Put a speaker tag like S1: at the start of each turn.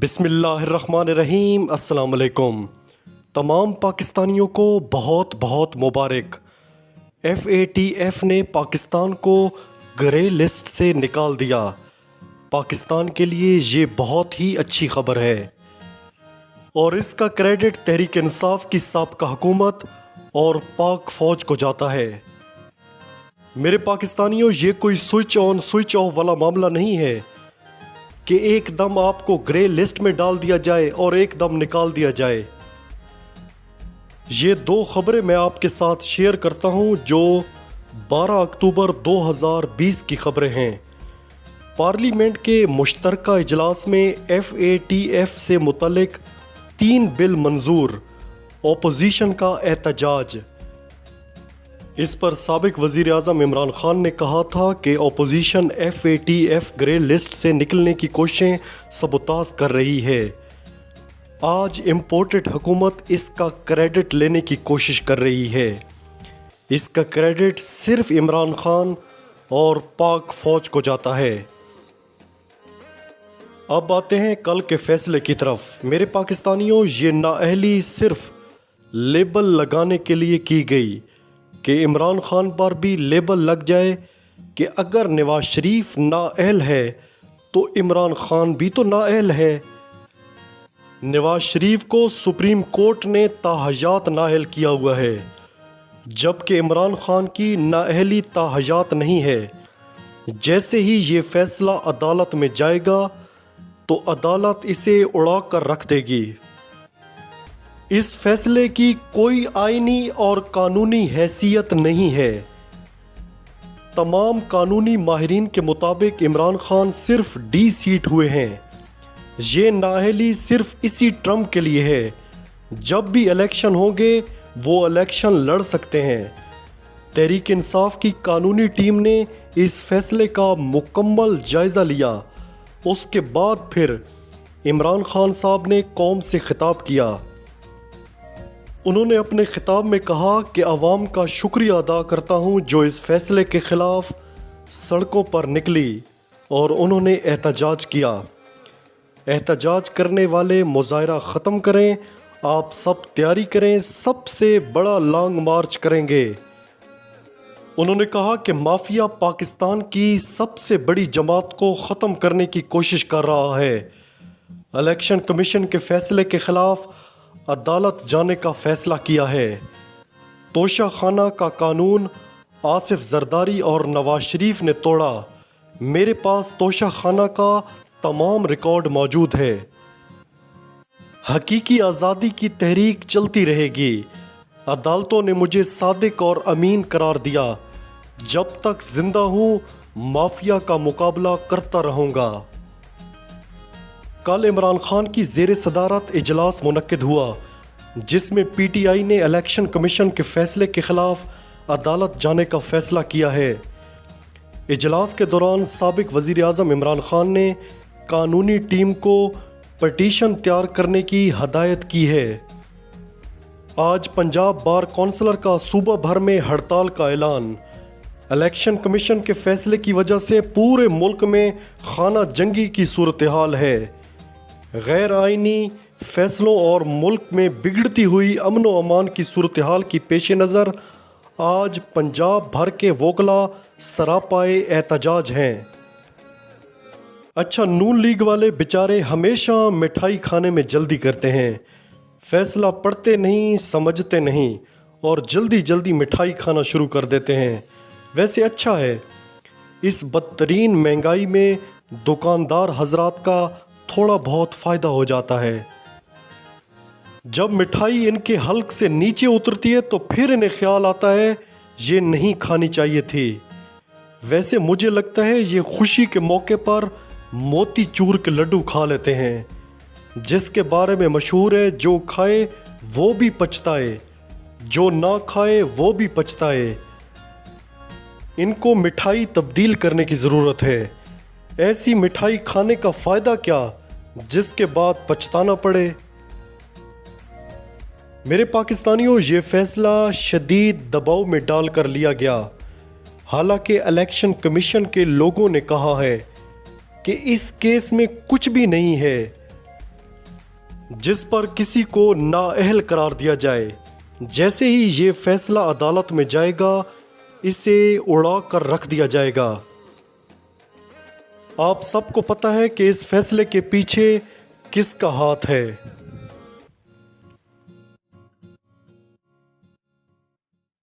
S1: بسم اللہ الرحمن الرحیم۔ السلام علیکم تمام پاکستانیوں کو بہت بہت مبارک۔ FATF نے پاکستان کو گرے لسٹ سے نکال دیا۔ پاکستان کے لیے یہ بہت ہی اچھی خبر ہے اور اس کا کریڈٹ تحریک انصاف کی سابقہ حکومت اور پاک فوج کو جاتا ہے۔ میرے پاکستانیوں، یہ کوئی سوئچ آن سوئچ آف والا معاملہ نہیں ہے کہ ایک دم آپ کو گرے لسٹ میں ڈال دیا جائے اور ایک دم نکال دیا جائے۔ یہ دو خبریں میں آپ کے ساتھ شیئر کرتا ہوں جو 12 اکتوبر 2020 کی خبریں ہیں۔ پارلیمنٹ کے مشترکہ اجلاس میں FATF سے متعلق 3 بل منظور، اپوزیشن کا احتجاج۔ اس پر سابق وزیر اعظم عمران خان نے کہا تھا کہ اپوزیشن FATF گرے لسٹ سے نکلنے کی کوششیں سبوتاژ کر رہی ہے۔ آج امپورٹڈ حکومت اس کا کریڈٹ لینے کی کوشش کر رہی ہے۔ اس کا کریڈٹ صرف عمران خان اور پاک فوج کو جاتا ہے۔ اب آتے ہیں کل کے فیصلے کی طرف۔ میرے پاکستانیوں، یہ نااہلی صرف لیبل لگانے کے لیے کی گئی کہ عمران خان پر بھی لیبل لگ جائے کہ اگر نواز شریف نااہل ہے تو عمران خان بھی تو نااہل ہے۔ نواز شریف کو سپریم کورٹ نے تاحیات نااہل کیا ہوا ہے، جبکہ عمران خان کی نااہلی تاحیات نہیں ہے۔ جیسے ہی یہ فیصلہ عدالت میں جائے گا تو عدالت اسے اڑا کر رکھ دے گی۔ اس فیصلے کی کوئی آئینی اور قانونی حیثیت نہیں ہے۔ تمام قانونی ماہرین کے مطابق عمران خان صرف D سیٹ ہوئے ہیں۔ یہ نااہلی صرف اسی ٹرم کے لیے ہے۔ جب بھی الیکشن ہوں گے وہ الیکشن لڑ سکتے ہیں۔ تحریک انصاف کی قانونی ٹیم نے اس فیصلے کا مکمل جائزہ لیا۔ اس کے بعد پھر عمران خان صاحب نے قوم سے خطاب کیا۔ انہوں نے اپنے خطاب میں کہا کہ عوام کا شکریہ ادا کرتا ہوں جو اس فیصلے کے خلاف سڑکوں پر نکلی اور انہوں نے احتجاج کیا۔ احتجاج کرنے والے مظاہرہ ختم کریں، آپ سب تیاری کریں، سب سے بڑا لانگ مارچ کریں گے۔ انہوں نے کہا کہ مافیا پاکستان کی سب سے بڑی جماعت کو ختم کرنے کی کوشش کر رہا ہے۔ الیکشن کمیشن کے فیصلے کے خلاف عدالت جانے کا فیصلہ کیا ہے۔ توشہ خانہ کا قانون آصف زرداری اور نواز شریف نے توڑا۔ میرے پاس توشہ خانہ کا تمام ریکارڈ موجود ہے۔ حقیقی آزادی کی تحریک چلتی رہے گی۔ عدالتوں نے مجھے صادق اور امین قرار دیا۔ جب تک زندہ ہوں مافیا کا مقابلہ کرتا رہوں گا۔ کل عمران خان کی زیر صدارت اجلاس منعقد ہوا جس میں PTI نے الیکشن کمیشن کے فیصلے کے خلاف عدالت جانے کا فیصلہ کیا ہے۔ اجلاس کے دوران سابق وزیر اعظم عمران خان نے قانونی ٹیم کو پٹیشن تیار کرنے کی ہدایت کی ہے۔ آج پنجاب بار کونسلر کا صوبہ بھر میں ہڑتال کا اعلان۔ الیکشن کمیشن کے فیصلے کی وجہ سے پورے ملک میں خانہ جنگی کی صورتحال ہے۔ غیر آئینی فیصلوں اور ملک میں بگڑتی ہوئی امن و امان کی صورتحال کی پیش نظر آج پنجاب بھر کے وکلا سراپائے احتجاج ہیں۔ اچھا، نون لیگ والے بیچارے ہمیشہ مٹھائی کھانے میں جلدی کرتے ہیں، فیصلہ پڑھتے نہیں، سمجھتے نہیں اور جلدی جلدی مٹھائی کھانا شروع کر دیتے ہیں۔ ویسے اچھا ہے، اس بدترین مہنگائی میں دکاندار حضرات کا تھوڑا بہت فائدہ ہو جاتا ہے۔ جب مٹھائی ان کے حلق سے نیچے اترتی ہے تو پھر انہیں خیال آتا ہے یہ نہیں کھانی چاہیے تھی۔ ویسے مجھے لگتا ہے یہ خوشی کے موقع پر موتی چور کے لڈو کھا لیتے ہیں، جس کے بارے میں مشہور ہے جو کھائے وہ بھی پچھتائے، جو نہ کھائے وہ بھی پچھتائے۔ ان کو مٹھائی تبدیل کرنے کی ضرورت ہے۔ ایسی مٹھائی کھانے کا فائدہ کیا جس کے بعد پچھتانا پڑے۔ میرے پاکستانیوں، یہ فیصلہ شدید دباؤ میں ڈال کر لیا گیا۔ حالانکہ الیکشن کمیشن کے لوگوں نے کہا ہے کہ اس کیس میں کچھ بھی نہیں ہے، جس پر کسی کو نااہل قرار دیا جائے۔ جیسے ہی یہ فیصلہ عدالت میں جائے گا اسے اڑا کر رکھ دیا جائے گا۔ آپ سب کو پتہ ہے کہ اس فیصلے کے پیچھے کس کا ہاتھ ہے۔